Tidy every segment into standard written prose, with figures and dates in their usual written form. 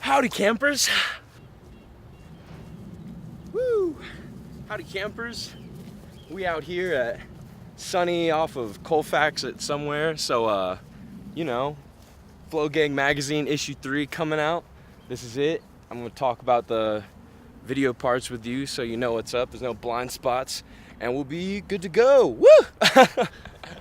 Howdy campers. Woo! Howdy campers. We out here at sunny off of Colfax at somewhere. So you know, Flogang magazine issue 3 coming out. This is it. I'm gonna talk about the video parts with you so you know what's up. There's no blind spots and we'll be good to go. Woo!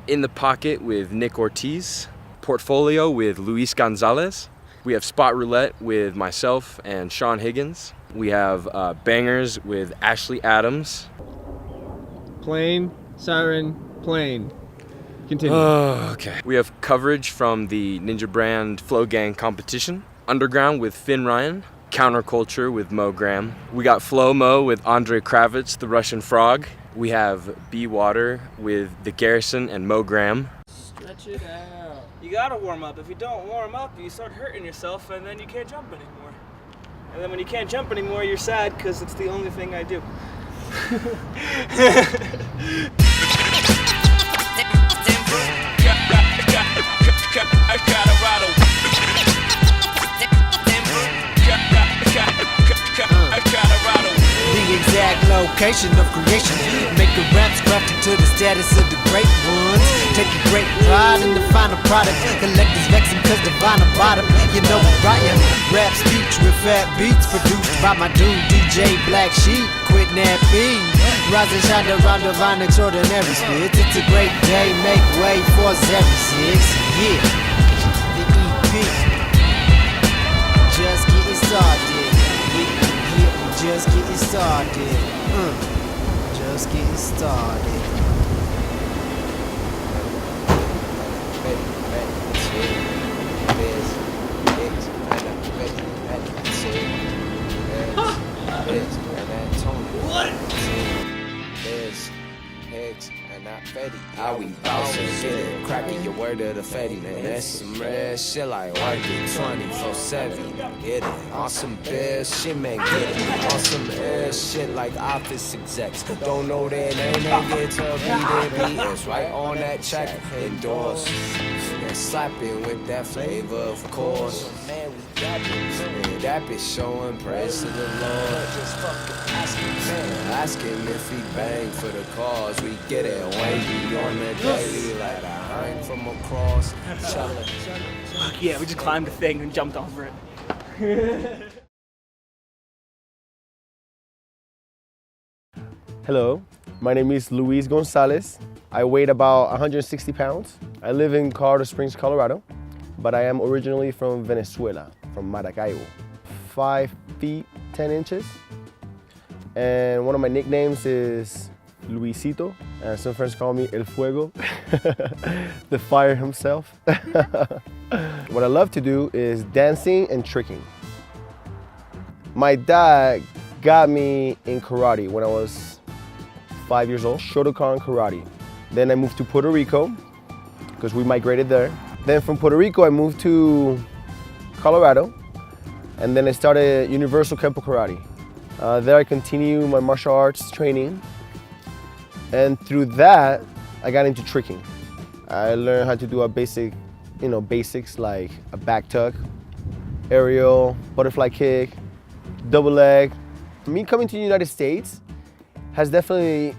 In the Pocket with Nick Ortiz. Portfolio with Luis Gonzales. We have Spot Roulette with myself and Sean Higgins. We have Bangers with Ashley Adams. Plane, siren, plane. Continue. Okay. We have coverage from the Ninja Brand Flogang competition. Underground with Finn Ryan. Counterculture with Mo Graham. We got Flomo with Andrey Kravets, the Russian Frog. We have Be Water with the Garrison and Mo Graham. Stretch it out. You gotta warm up. If you don't warm up, you start hurting yourself and then you can't jump anymore. And then when you can't jump anymore, you're sad because it's the only thing I do. The exact location of creation, making raps crafted to the status of the great ones. Taking great pride in the final product. Collectors vexing cause the vinyl bottom. You know Brian, rap speech with fat beats produced by my dude DJ Black Sheep. Quit napping, rise and shine around divine extraordinary spirits. It's a great day, make way for 76. Yeah, the EP, just getting started. Just getting started. Just getting started. How we bouncing, shit, cracking your word of the fetty, man. That's some real shit like working 24/7. Get it on some bad shit, man. Get it on some air shit like office execs. Don't know their name, they get to be their beaters. Right on that check, endorse. And slapping with that flavor, of course. Man, we got it. That bitch showing praise to the Lord. Just fucking asking if he bang for the cause. We get it wavy on the daily like a hind from across. Fuck yeah, we just climbed the thing and jumped over it. Hello, my name is Luis Gonzales. I weigh about 160 pounds. I live in Colorado Springs, Colorado, but I am originally from Venezuela, from Maracaibo. 5 feet, 10 inches. And one of my nicknames is Luisito, and some friends call me El Fuego, the fire himself. What I love to do is dancing and tricking. My dad got me in karate when I was 5 years old, Shotokan karate. Then I moved to Puerto Rico, because we migrated there. Then from Puerto Rico, I moved to Colorado, and then I started Universal Kempo Karate. There I continue my martial arts training, and through that, I got into tricking. I learned how to do a basics like a back tuck, aerial, butterfly kick, double leg. Me coming to the United States has definitely,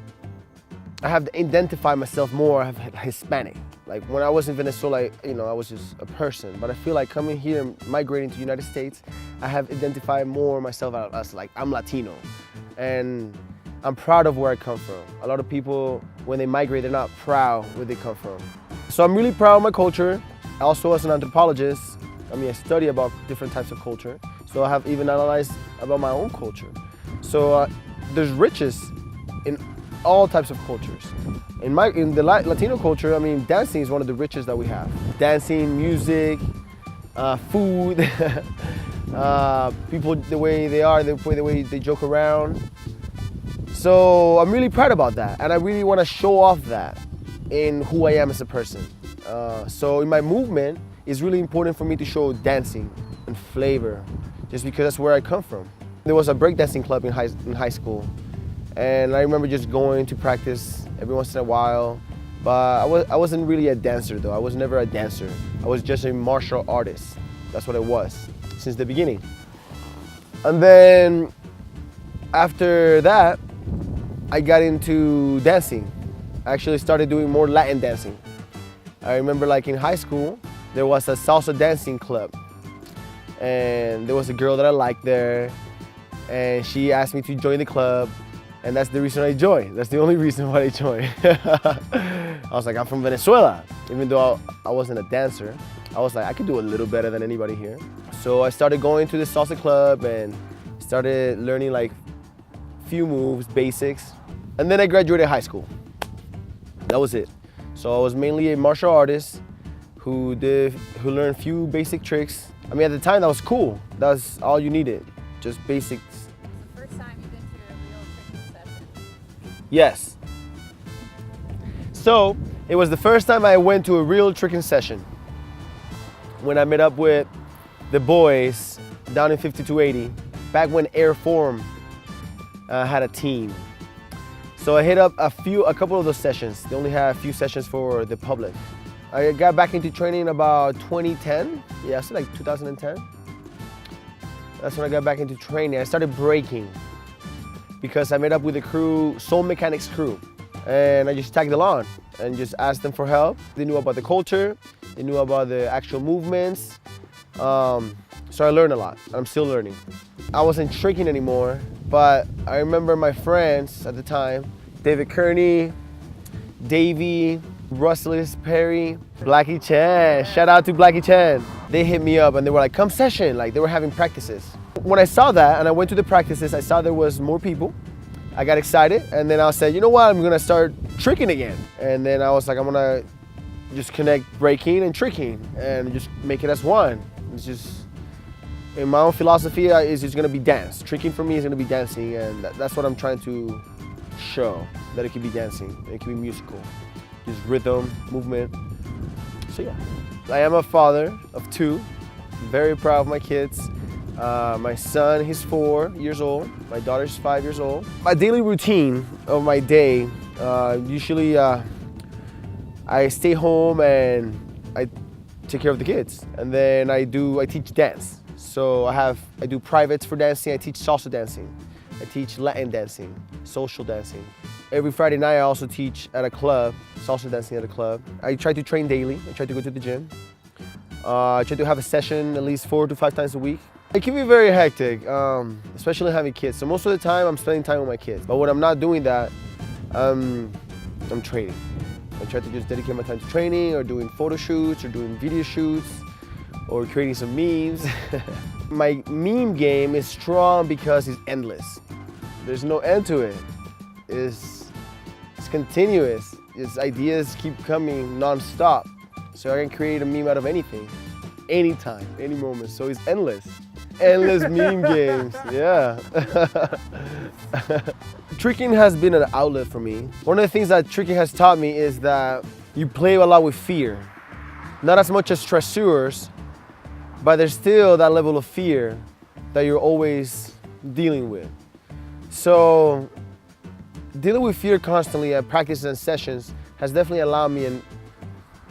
I have identified myself more as Hispanic. Like when I was in Venezuela, I was just a person. But I feel like coming here and migrating to the United States, I have identified more myself as like I'm Latino. And I'm proud of where I come from. A lot of people, when they migrate, they're not proud where they come from. So I'm really proud of my culture. Also as an anthropologist, I study about different types of culture. So I have even analyzed about my own culture. So there's riches in all types of cultures. In the Latino culture, dancing is one of the richest that we have. Dancing, music, food, people the way they are, the way they joke around. So I'm really proud about that, and I really want to show off that in who I am as a person. So in my movement, it's really important for me to show dancing and flavor, just because that's where I come from. There was a breakdancing club in high school, and I remember just going to practice every once in a while, but I wasn't really a dancer though. I was never a dancer. I was just a martial artist. That's what it was since the beginning. And then after that, I got into dancing. I actually started doing more Latin dancing. I remember like in high school, there was a salsa dancing club. And there was a girl that I liked there. And she asked me to join the club. And that's the reason I joined. That's the only reason why I joined. I was like, I'm from Venezuela. Even though I wasn't a dancer, I was like, I could do a little better than anybody here. So I started going to the salsa club and started learning like few moves, basics. And then I graduated high school. That was it. So I was mainly a martial artist who learned few basic tricks. I mean, at the time that was cool. That's all you needed, just basics. First time you've been to a real tricking session? Yes. So it was the first time I went to a real tricking session when I met up with the boys down in 5280, back when Air Form had a team. So I hit up a couple of those sessions. They only had a few sessions for the public. I got back into training about 2010. Yeah, so like 2010. That's when I got back into training. I started breaking because I met up with the crew, Soul Mechanics crew. And I just tagged along and just asked them for help. They knew about the culture. They knew about the actual movements. So I learned a lot. I'm still learning. I wasn't tricking anymore, but I remember my friends at the time, David Kearney, Davey, Russellis Perry, Blackie Chan. Shout out to Blackie Chan. They hit me up and they were like, come session. Like they were having practices. When I saw that and I went to the practices, I saw there was more people. I got excited and then I said, you know what, I'm gonna start tricking again. And then I was like, I'm gonna just connect breaking and tricking and just make it as one. It's just, in my own philosophy, it's just gonna be dance. Tricking for me is gonna be dancing, and that's what I'm trying to show, that it can be dancing, it can be musical. Just rhythm, movement. So yeah. I am a father of two. I'm very proud of my kids. My son, he's 4 years old. My daughter's 5 years old. My daily routine of my day, usually I stay home and I take care of the kids. And then I teach dance. So I do privates for dancing. I teach salsa dancing. I teach Latin dancing, social dancing. Every Friday night I also teach at a club, salsa dancing at a club. I try to train daily. I try to go to the gym. I try to have a session at least 4 to 5 times a week. It can be very hectic, especially having kids. So most of the time I'm spending time with my kids. But when I'm not doing that, I'm training. I try to just dedicate my time to training or doing photo shoots or doing video shoots or creating some memes. My meme game is strong because it's endless. There's no end to it. It's continuous. Its ideas keep coming non-stop. So I can create a meme out of anything, anytime, any moment. So it's endless. Endless meme games, yeah. Tricking has been an outlet for me. One of the things that tricking has taught me is that you play a lot with fear. Not as much as dresseurs, but there's still that level of fear that you're always dealing with. So dealing with fear constantly at practices and sessions has definitely allowed me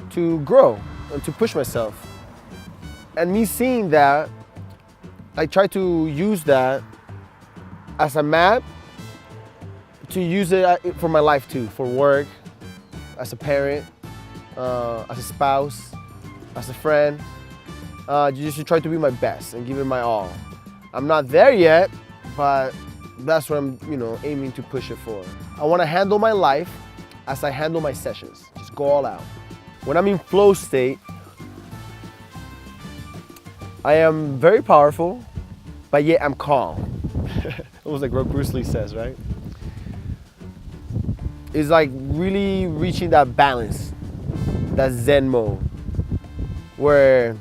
to grow and to push myself. And me seeing that, I try to use that as a map to use it for my life too, for work, as a parent, as a spouse, as a friend. Just to try to be my best and give it my all. I'm not there yet, but that's what I'm, aiming to push it for. I want to handle my life as I handle my sessions. Just go all out. When I'm in flow state, I am very powerful, but yet I'm calm. Almost like what Bruce Lee says, right? It's like really reaching that balance, that Zen mode, where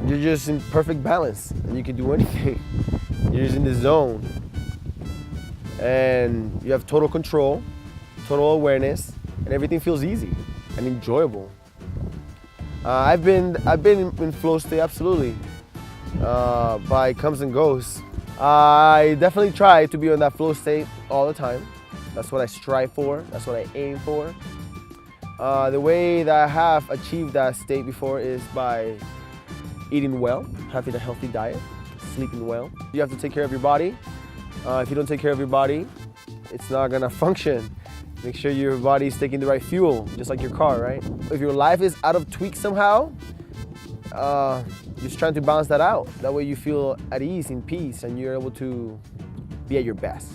you're just in perfect balance and you can do anything. You're just in the zone. And you have total control, total awareness, and everything feels easy and enjoyable. I've been in flow state, absolutely, but it comes and goes. I definitely try to be in that flow state all the time. That's what I strive for, that's what I aim for. The way that I have achieved that state before is by eating well, having a healthy diet, sleeping well. You have to take care of your body. If you don't take care of your body, it's not gonna function. Make sure your body's taking the right fuel, just like your car, right? If your life is out of tweak somehow, just trying to balance that out. That way you feel at ease, in peace, and you're able to be at your best.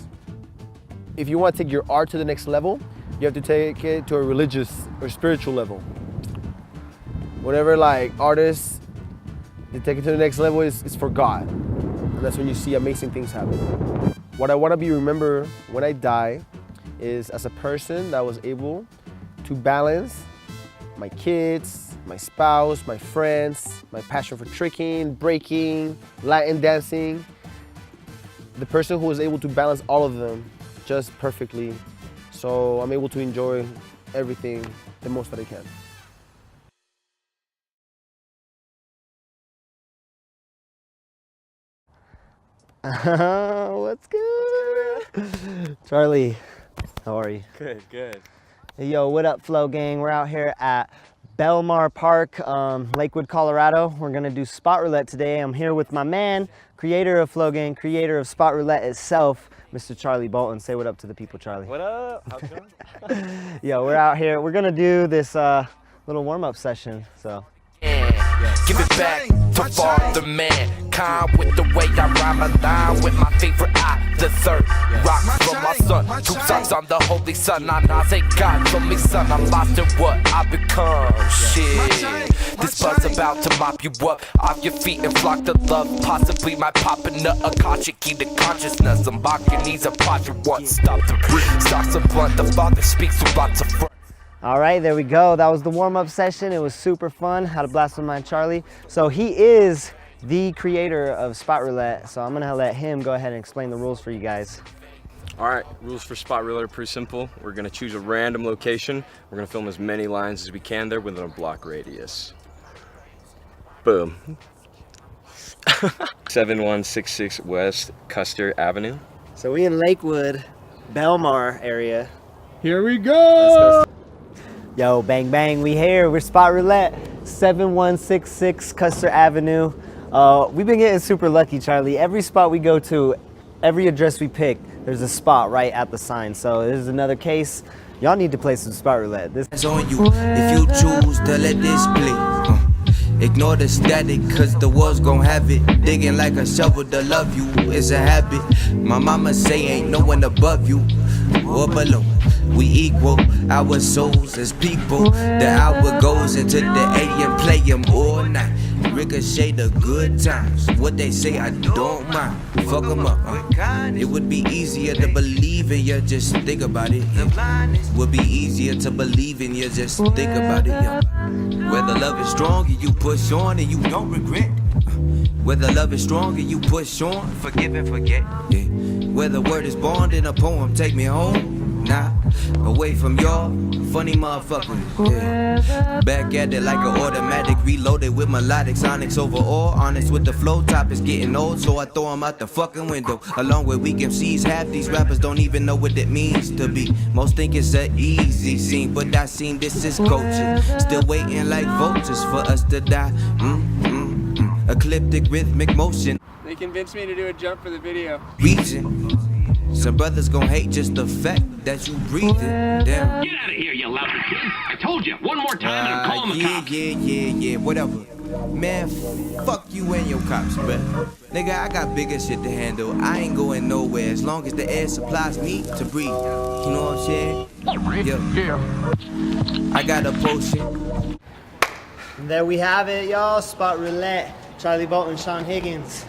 If you want to take your art to the next level, you have to take it to a religious or spiritual level. Whatever like artists, they take it to the next level is for God. And that's when you see amazing things happen. What I want to be remembered when I die is as a person that was able to balance my kids, my spouse, my friends, my passion for tricking, breaking, Latin dancing. The person who was able to balance all of them just perfectly. So I'm able to enjoy everything the most that I can. What's good? Charlie, how are you? Good, good. Hey, yo, what up, Flow Gang? We're out here at Belmar Park, Lakewood, Colorado. We're gonna do spot roulette today. I'm here with my man, creator of Flow Gang, creator of spot roulette itself, Mr. Charlie Bolton. Say what up to the people, Charlie. What up? How's it going? Yo, we're out here. We're gonna do this little warm-up session, so. Give it back to Father Man. Kind with the way I rhyme a line with my favorite eye, the third. Rock from my son, 2 sons, I'm the holy son. I say God told me, son, I'm lost in what I become. Shit, this buzz about to mop you up off your feet and flock to love. Possibly my popping up a conscious key to consciousness. I'm barking knees apart, you want stop to breathe. Starts a blunt, the father speaks with lots of front. All right, there we go. That was the warm-up session. It was super fun. Had a blast with my Charlie. So he is the creator of spot roulette. So I'm gonna let him go ahead and explain the rules for you guys. All right, rules for spot roulette are pretty simple. We're gonna choose a random location. We're gonna film as many lines as we can there within a block radius. Boom. 7166 West Custer Avenue. So we in Lakewood, Belmar area. Here we go. Yo, bang bang, we here. We're spot roulette, 7166 Custer Avenue. We've been getting super lucky, Charlie. Every spot we go to, every address we pick, there's a spot right at the sign. So this is another case. Y'all need to play some spot roulette. It's on you if you choose to let this play. Ignore the static, cause the world's gon' have it. Digging like a shovel to love you is a habit. My mama say ain't no one above you or below. We equal, our souls as people. The hour goes into the 80 and play them all night. Ricochet the good times. What they say I don't mind. Fuck them up. It would be easier to believe in you, just think about it. Would be easier to believe in you, just think about it. Whether love is strong and you push on and you don't regret. Whether love is strong and you push on, forgive and forget. Whether word is born in a poem, take me home. Nah, away from y'all, funny motherfuckers. Yeah. Back at it like an automatic, reloaded with melodic sonics overall. Honest with the flow, top is getting old, so I throw them out the fucking window. Along with weak MCs, half these rappers don't even know what it means to be. Most think it's an easy scene, but I seen this is culture. Still waiting like vultures for us to die. Ecliptic rhythmic motion. They convinced me to do a jump for the video. Reason. Some brothers gon' hate just the fact that you breathing. Damn. Get out of here, you lousy kid. I told you, one more time and I'm calling the cops. Yeah, whatever. Man, fuck you and your cops, bruh. Nigga, I got bigger shit to handle. I ain't going nowhere as long as the air supplies me to breathe. You know what I'm saying? Yeah. I got a potion. And there we have it, y'all. Spot roulette. Charlie Bolton, Sean Higgins.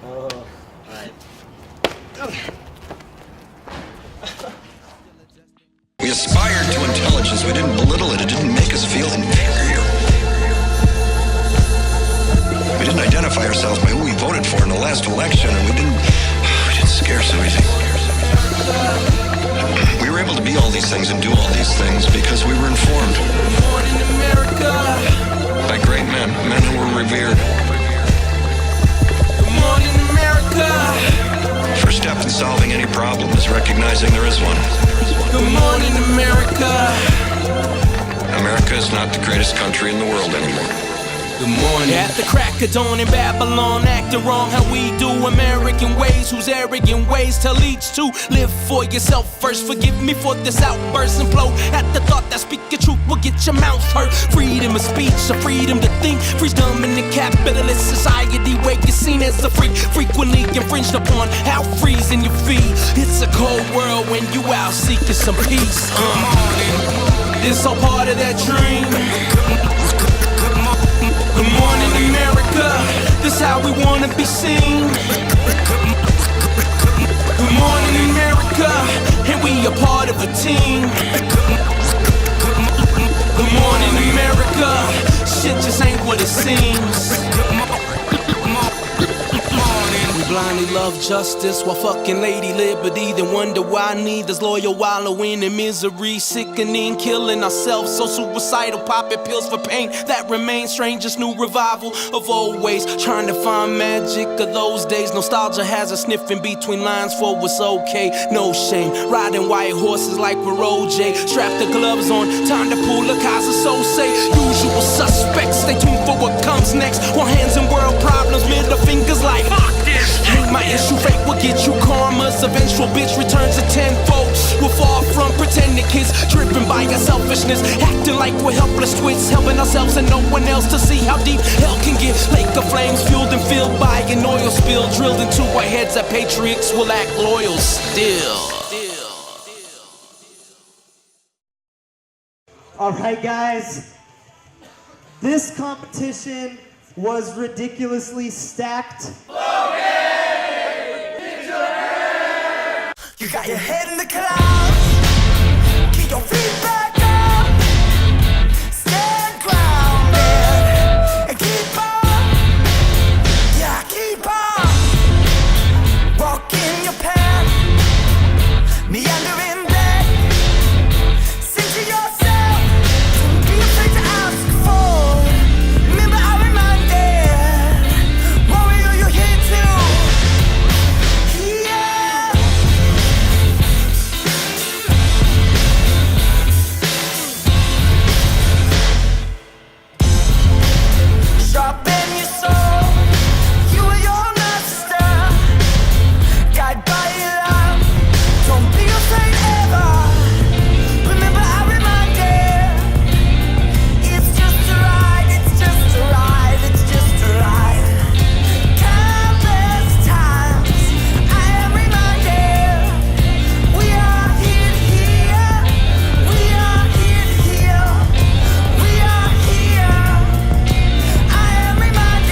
Oh, all right. We aspired to intelligence. We didn't belittle it. It didn't make us feel inferior. We didn't identify ourselves by who we voted for in the last election, and we didn't scare so easy. We were able to be all these things and do all these things because we were informed by great men who were revered. Good morning, America. First step in solving any problem is recognizing there is one. Good morning, America. America is not the greatest country in the world anymore. Good morning. At the crack of dawn in Babylon, acting wrong how we do American ways, whose arrogant ways tell each to live for yourself first. Forgive me for this outburst and blow at the thought that speaking truth will get your mouth hurt. Freedom of speech, a freedom to think, freedom in the capitalist society where you're seen as a freak, frequently infringed upon, out freezing your feet. It's a cold world when you out seeking some peace. It's all part of that dream. Good morning, America. This how we wanna be seen. Good morning, America. And we a part of a team. Good morning, America. Shit just ain't what it seems. We blindly love justice while fucking Lady Liberty, then wonder why neither's loyal, wallowing in misery, sickening, killing ourselves, so suicidal, popping pills for pain that remains. Strangest new revival of old ways, trying to find magic of those days. Nostalgia has us sniffing between lines for what's okay. No shame, riding white horses like we're OJ. Strap the gloves on, time to pull a Casa, so say. Usual suspects, stay tuned for what comes next. One hands in world problems, middle fingers like fuck this. Ain't my issue, fate will get you karma's eventual bitch returns a tenfold. We're far from pretending kids, driven by our selfishness, acting like we're helpless twits, helping ourselves and no one else to see how deep hell can get. Lake of flames fueled and filled by an oil spill, drilled into our heads that patriots will act loyal still. Alright guys, this competition was ridiculously stacked. You got your head in the clouds, keep your feet back up, stand grounded, and keep on, yeah, keep on, walking your path, meandering back, sing to yourself, don't be afraid to ask for, remember I reminded, warrior you're here too, yeah. Sharpen your soul, you are your master, guide by your love, don't be afraid ever, remember I reminded, it's just a ride, it's just a ride, it's just a ride, countless times I am reminded, we are here, we are here, we are here. I am reminded.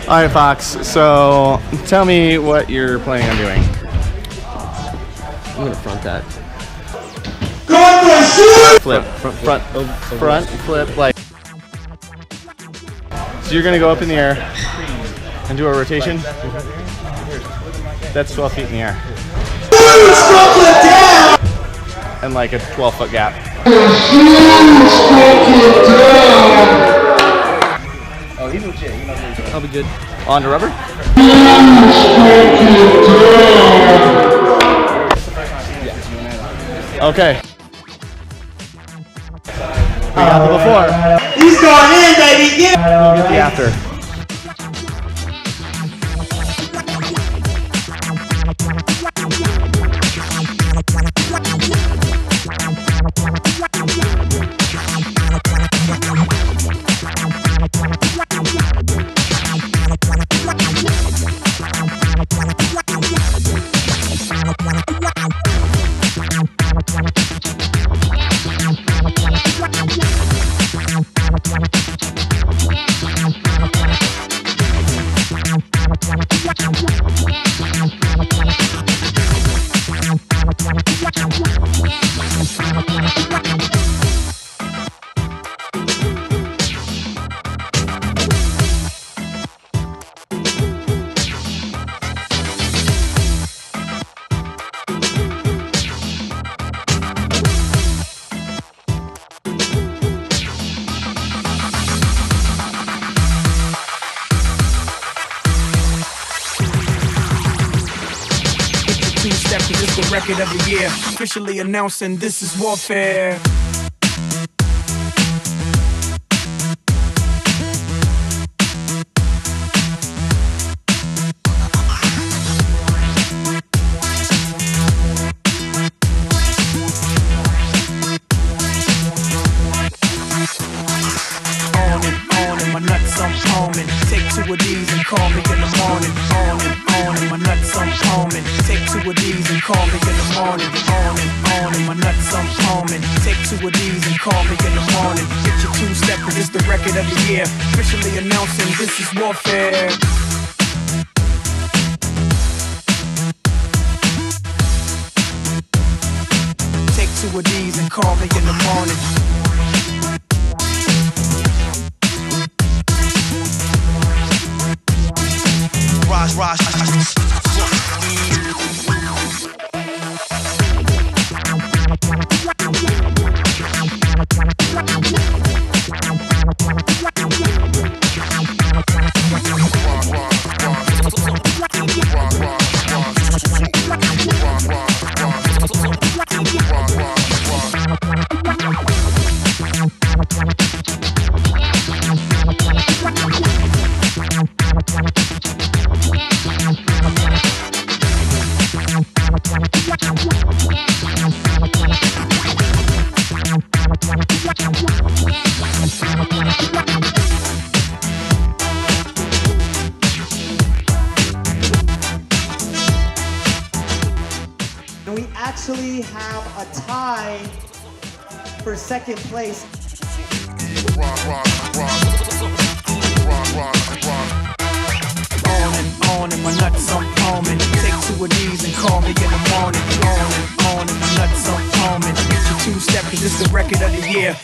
All right, Fox. So tell me what you're planning on doing. I'm gonna front that. Flip, front, flip, like. So you're gonna go up in the air and do a rotation. That's 12 feet in the air. And like a 12-foot gap. Oh, he's legit. I'll be good. On to rubber? Okay. We got the before. He's going in, baby. We'll get the after. Record of the year, officially announcing this is warfare. On and my nuts I'm foaming. Take two of these and call me in the morning. On and my nuts I'm foaming. Take two of these and call me in the morning. On and my nuts I'm foaming. Take two of these and call me in the morning. Get your two-step, cause it's the record of the year. Officially announcing this is warfare. Take two of these and call me in the morning. Rise. And we actually have a tie for second place. On and my nuts I'm foaming. Take two of these and call me in the morning. On and my nuts I'm foaming. Get your two-step, cause it's the record of the year.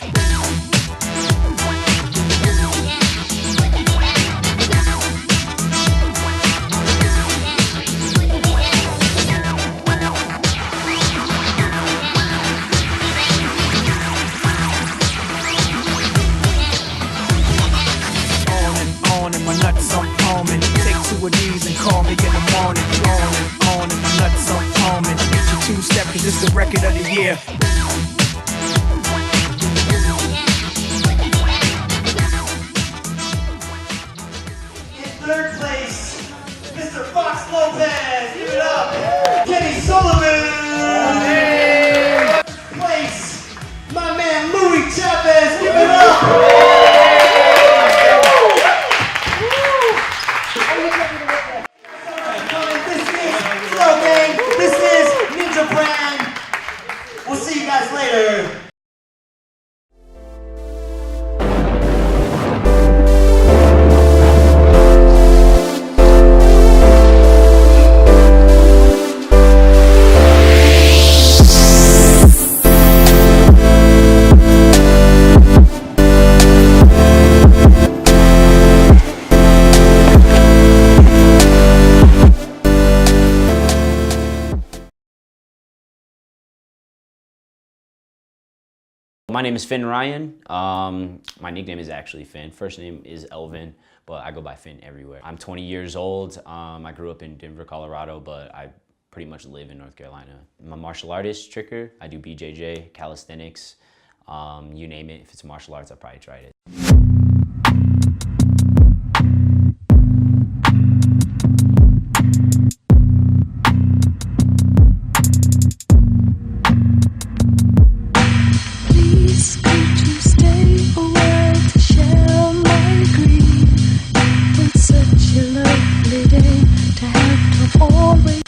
On and my nuts I'm foaming. Take two of these and call me in the morning. On and my nuts I'm foaming. Get your two-step, cause it's the record of the year. In third place, Mr. Fox Lopez. Give it up. Kenny Sullivan. Place, my man Louis Chavez. Give it up. This is Flogang. This is Ninja Brand. We'll see you guys My name is Finn Ryan. My nickname is actually Finn. First name is Elvin, but I go by Finn everywhere. I'm 20 years old. I grew up in Denver, Colorado, but I pretty much live in North Carolina. I'm a martial artist, tricker. I do BJJ, calisthenics, you name it. If it's martial arts, I've probably tried it. Please, could you stay a while to share my grief? It's such a lovely day to have to always.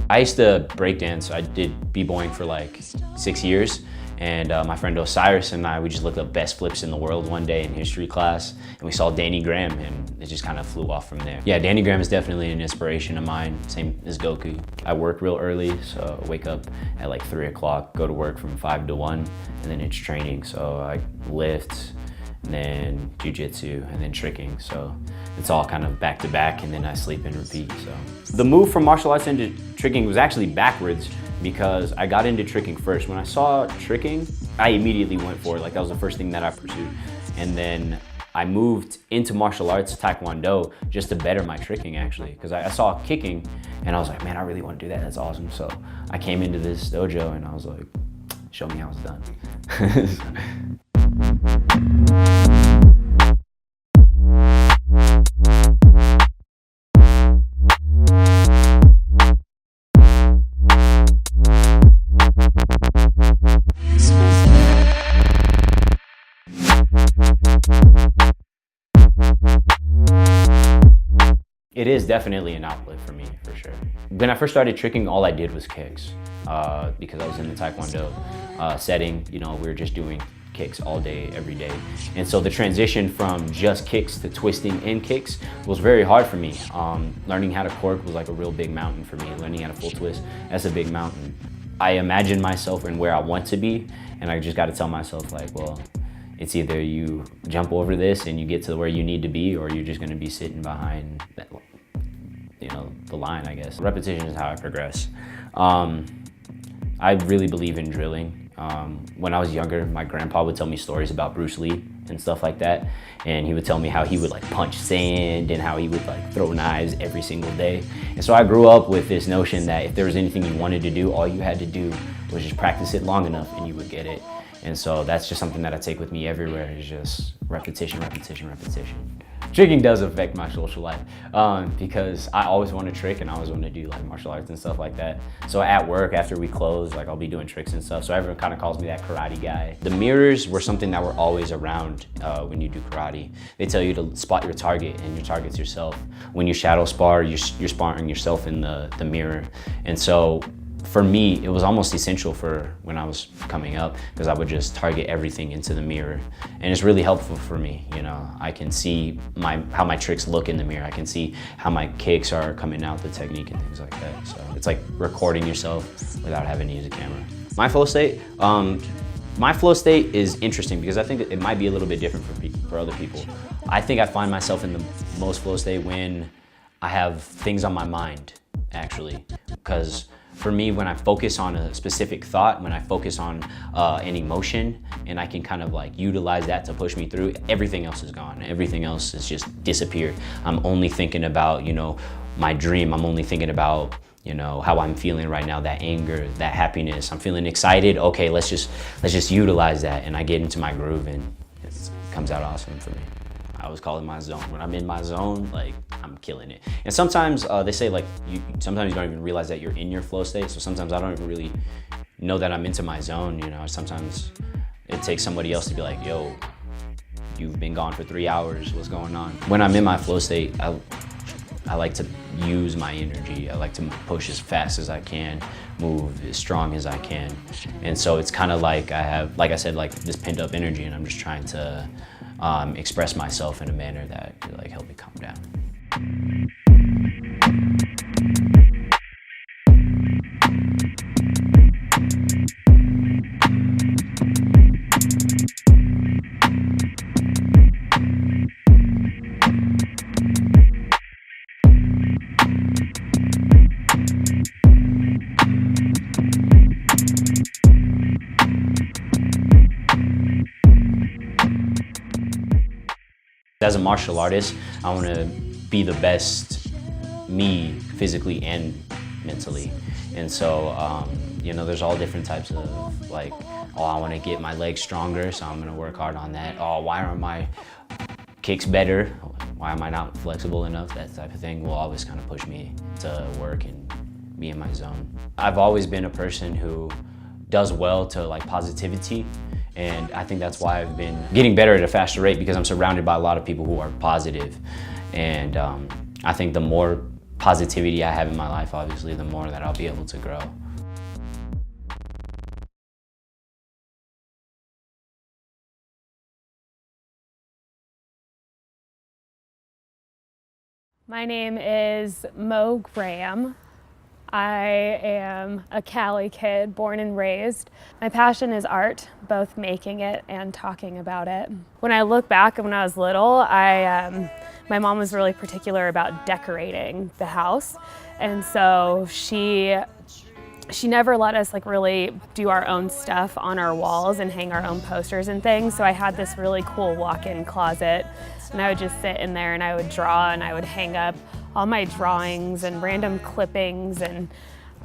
I used to breakdance. I did b-boying for like 6 years. And my friend Osiris and I, we just looked up best flips in the world one day in history class, and we saw Danny Graham, and it just kind of flew off from there. Yeah, Danny Graham is definitely an inspiration of mine, same as Goku. I work real early, so I wake up at like 3 o'clock, go to work from 5 to 1, and then it's training. So I lift, and then jiu-jitsu, and then tricking. So it's all kind of back to back, and then I sleep and repeat. So the move from martial arts into tricking was actually backwards, because I got into tricking first. When I saw tricking, I immediately went for it. Like, that was the first thing that I pursued. And then I moved into martial arts, Taekwondo, just to better my tricking, actually. Because I saw kicking, and I was like, man, I really want to do that. That's awesome. So I came into this dojo, and I was like, show me how it's done. It is definitely an outlet for me, for sure. When I first started tricking, all I did was kicks because I was in the Taekwondo setting. You know, we were just doing kicks all day, every day. And so the transition from just kicks to twisting and kicks was very hard for me. Learning how to cork was like a real big mountain for me. Learning how to full twist, that's a big mountain. I imagine myself and where I want to be, and I just got to tell myself, like, well, it's either you jump over this and you get to where you need to be, or you're just going to be sitting behind that, you know, the line, I guess. Repetition is how I progress. I really believe in drilling. When I was younger, my grandpa would tell me stories about Bruce Lee and stuff like that. And he would tell me how he would like punch sand and how he would like throw knives every single day. And so I grew up with this notion that if there was anything you wanted to do, all you had to do was just practice it long enough and you would get it. And so that's just something that I take with me everywhere, is just repetition, repetition, repetition. Tricking does affect my social life because I always want to trick and I always want to do like martial arts and stuff like that. So at work, after we close, like I'll be doing tricks and stuff. So everyone kind of calls me that karate guy. The mirrors were something that were always around when you do karate. They tell you to spot your target, and your target's yourself. When you shadow spar, you're sparring yourself in the mirror. And so for me, it was almost essential for when I was coming up, because I would just target everything into the mirror. And it's really helpful for me, you know. I can see how my tricks look in the mirror. I can see how my kicks are coming out, the technique and things like that. So it's like recording yourself without having to use a camera. My flow state is interesting because I think it might be a little bit different for other people. I think I find myself in the most flow state when I have things on my mind, actually, because for me, when I focus on a specific thought, when I focus on an emotion, and I can kind of like utilize that to push me through, everything else is gone. Everything else has just disappeared. I'm only thinking about, you know, my dream. I'm only thinking about, you know, how I'm feeling right now, that anger, that happiness. I'm feeling excited. Okay, let's just utilize that, and I get into my groove, and it comes out awesome for me. I always call it my zone. When I'm in my zone, like, I'm killing it. And sometimes they say like, sometimes you don't even realize that you're in your flow state. So sometimes I don't even really know that I'm into my zone, you know. Sometimes it takes somebody else to be like, yo, you've been gone for 3 hours, what's going on? When I'm in my flow state, I like to use my energy. I like to push as fast as I can, move as strong as I can. And so it's kind of like I have, like I said, like this pent up energy, and I'm just trying to express myself in a manner that could like help me calm down. As a martial artist, I want to be the best me physically and mentally. And so, you know, there's all different types of like, oh, I want to get my legs stronger, so I'm going to work hard on that. Oh, why aren't my kicks better? Why am I not flexible enough? That type of thing will always kind of push me to work and be in my zone. I've always been a person who does well to like positivity, and I think that's why I've been getting better at a faster rate, because I'm surrounded by a lot of people who are positive. And I think the more positivity I have in my life, obviously, the more that I'll be able to grow. My name is Mo Graham. I am a Cali kid, born and raised. My passion is art, both making it and talking about it. When I look back when I was little, my mom was really particular about decorating the house. And so she never let us like really do our own stuff on our walls and hang our own posters and things. So I had this really cool walk-in closet, and I would just sit in there and I would draw, and I would hang up all my drawings and random clippings. And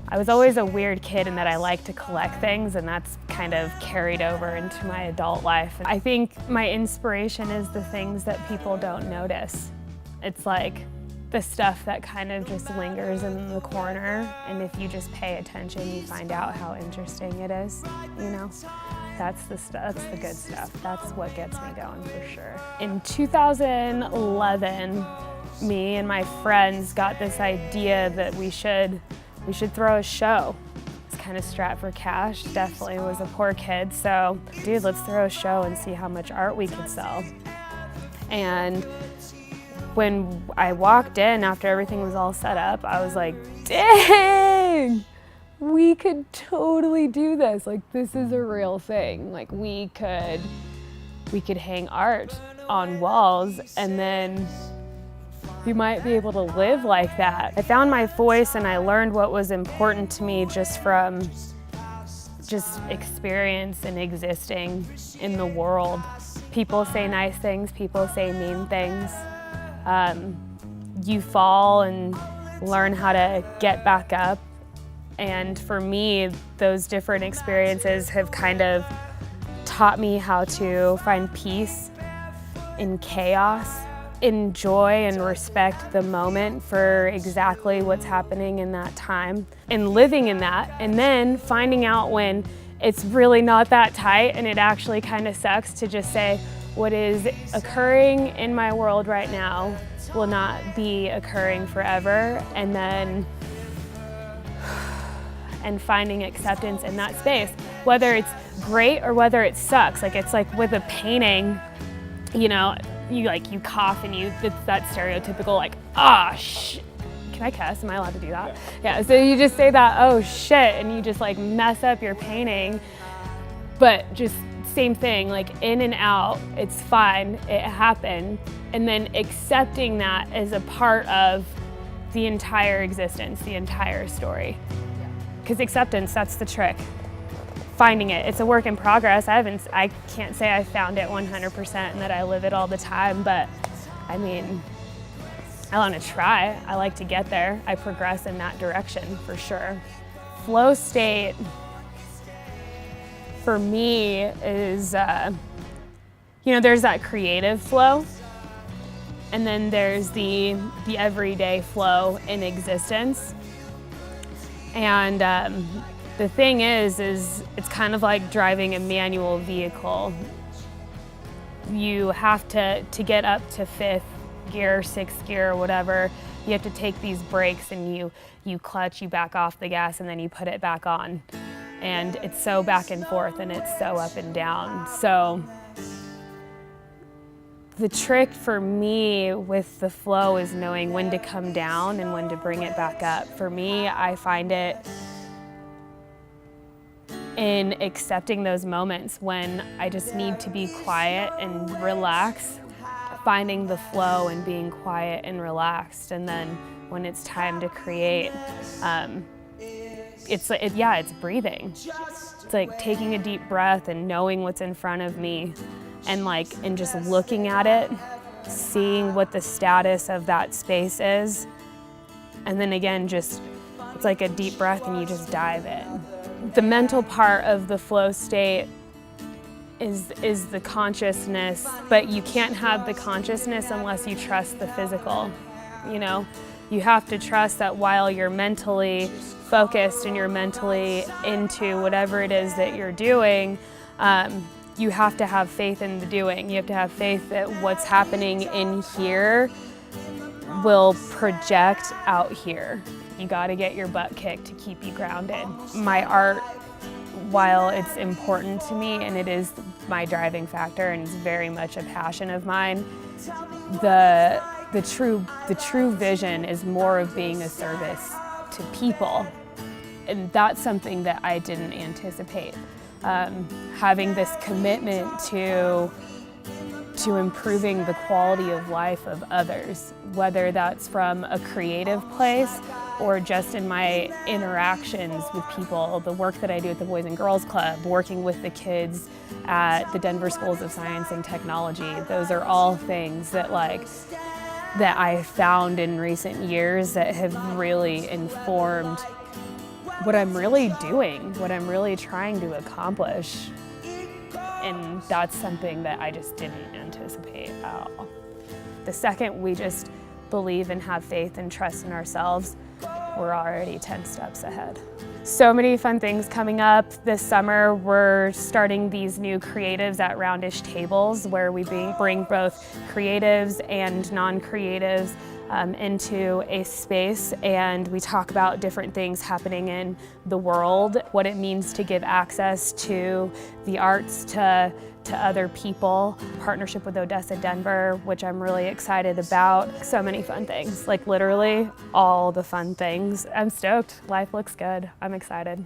I was always a weird kid in that I like to collect things, and that's kind of carried over into my adult life. I think my inspiration is the things that people don't notice. It's like the stuff that kind of just lingers in the corner, and if you just pay attention, you find out how interesting it is, you know? That's the good stuff. That's what gets me going for sure. In 2011, me and my friends got this idea that we should throw a show. It's kind of strapped for cash. Definitely was a poor kid, so dude, let's throw a show and see how much art we could sell. And when I walked in after everything was all set up, I was like, dang, we could totally do this. Like, this is a real thing. Like, we could hang art on walls, and then you might be able to live like that. I found my voice, and I learned what was important to me just from experience and existing in the world. People say nice things, people say mean things. You fall and learn how to get back up. And for me, those different experiences have kind of taught me how to find peace in chaos, enjoy and respect the moment for exactly what's happening in that time, and living in that, and then finding out when it's really not that tight and it actually kind of sucks to just say, what is occurring in my world right now will not be occurring forever, and then finding acceptance in that space, whether it's great or whether it sucks. Like, it's like with a painting, you know, you cough and it's that stereotypical like, can I cuss? Am I allowed to do that? Yeah, so you just say that, oh shit, and you just like mess up your painting, but just same thing, like in and out, it's fine, it happened. And then accepting that as a part of the entire existence, the entire story. Because acceptance, that's the trick. Finding it, it's a work in progress. I can't say I found it 100% and that I live it all the time, but I mean, I want to try. I like to get there. I progress in that direction for sure. Flow state, for me, is, you know, there's that creative flow, and then there's the everyday flow in existence. And the thing is it's kind of like driving a manual vehicle. You have to get up to 5th gear, 6th gear, or whatever, you have to take these brakes and you clutch, you back off the gas, and then you put it back on. And it's so back and forth, and it's so up and down. So the trick for me with the flow is knowing when to come down and when to bring it back up. For me, I find it in accepting those moments when I just need to be quiet and relax, finding the flow and being quiet and relaxed. And then when it's time to create, it's breathing. It's like taking a deep breath and knowing what's in front of me and just looking at it seeing what the status of that space is, and then again, just, it's like a deep breath and you just dive in. The mental part of the flow state is the consciousness, but you can't have the consciousness unless you trust the physical, you know? You have to trust that while you're mentally focused and you're mentally into whatever it is that you're doing, you have to have faith in the doing. You have to have faith that what's happening in here will project out here. You gotta get your butt kicked to keep you grounded. My art, while it's important to me and it is my driving factor and it's very much a passion of mine, the true vision is more of being a service to people. And that's something that I didn't anticipate. Having this commitment to improving the quality of life of others, whether that's from a creative place or just in my interactions with people, the work that I do at the Boys and Girls Club, working with the kids at the Denver Schools of Science and Technology. Those are all things that that I found in recent years that have really informed what I'm really doing, what I'm really trying to accomplish. And that's something that I just didn't anticipate at all. The second we just believe and have faith and trust in ourselves, we're already 10 steps ahead. So many fun things coming up this summer. We're starting these new creatives at Roundish Tables where we bring both creatives and non-creatives into a space, and we talk about different things happening in the world, what it means to give access to the arts to other people. Partnership with Odessa Denver, which I'm really excited about. So many fun things, like literally all the fun things. I'm stoked. Life looks good. I'm excited.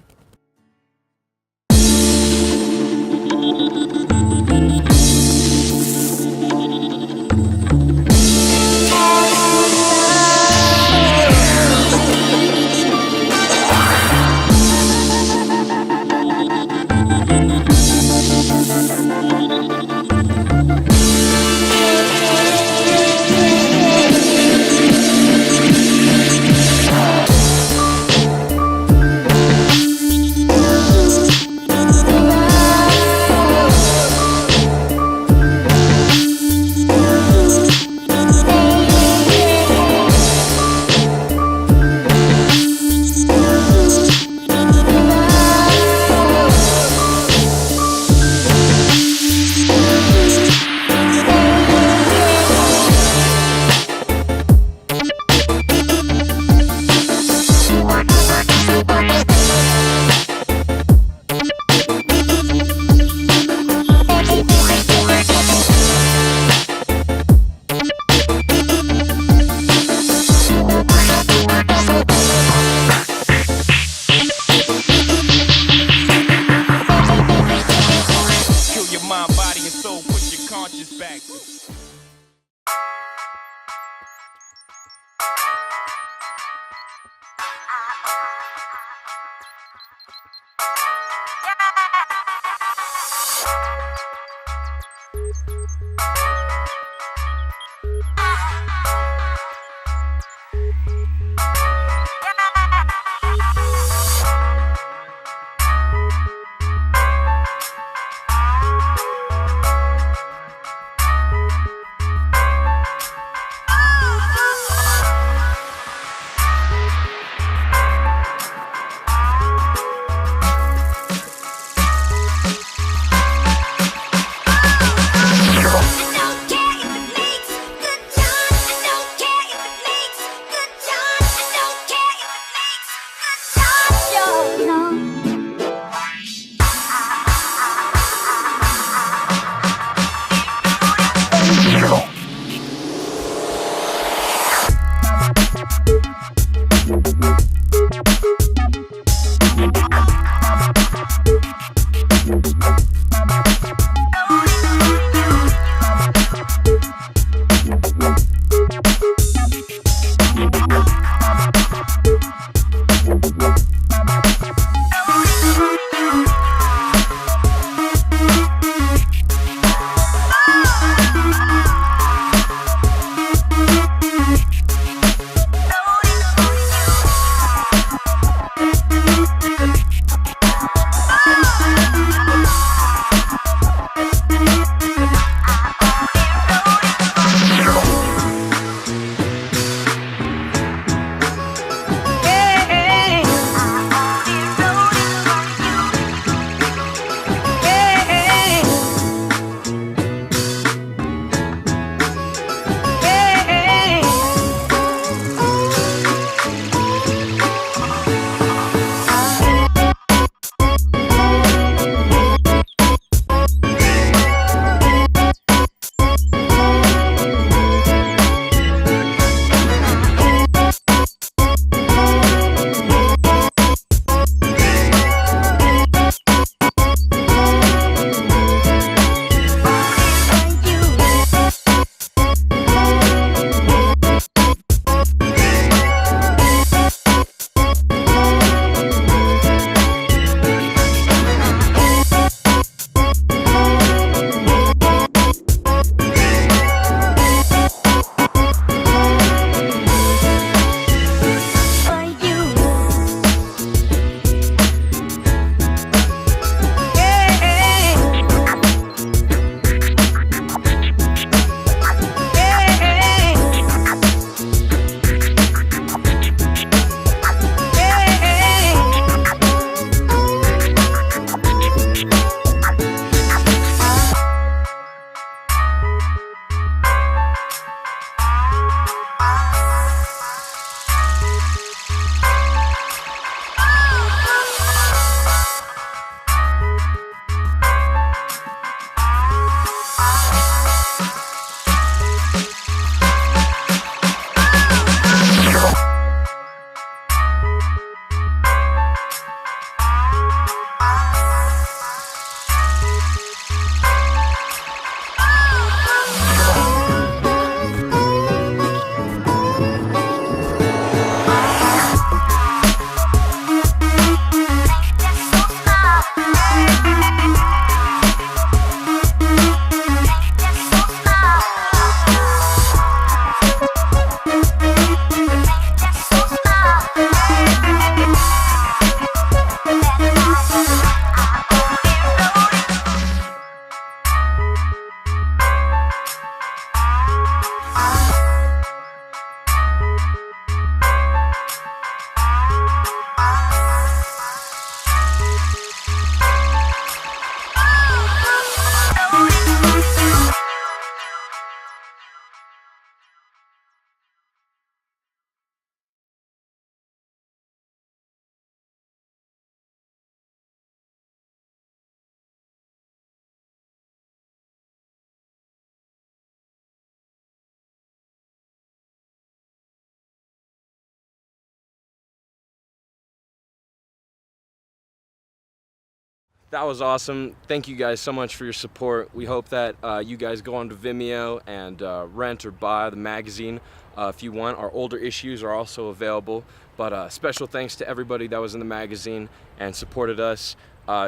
That was awesome. Thank you guys so much for your support. We hope that you guys go onto Vimeo and rent or buy the magazine if you want. Our older issues are also available. But special thanks to everybody that was in the magazine and supported us.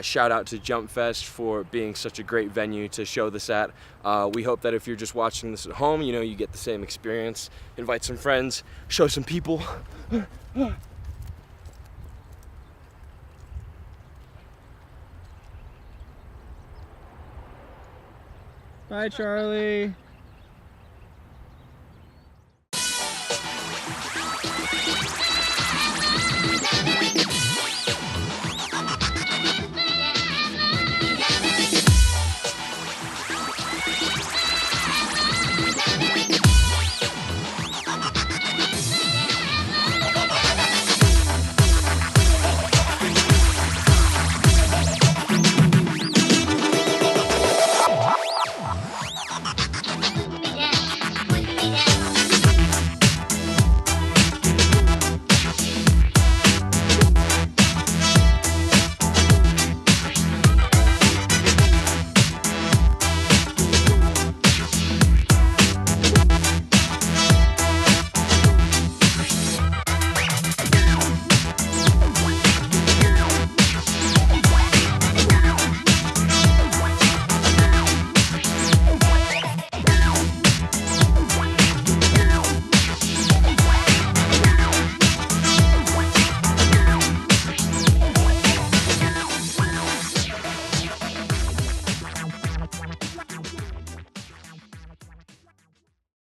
Shout out to Jump Fest for being such a great venue to show this at. We hope that if you're just watching this at home, you know, you get the same experience. Invite some friends, show some people. Bye, Charlie.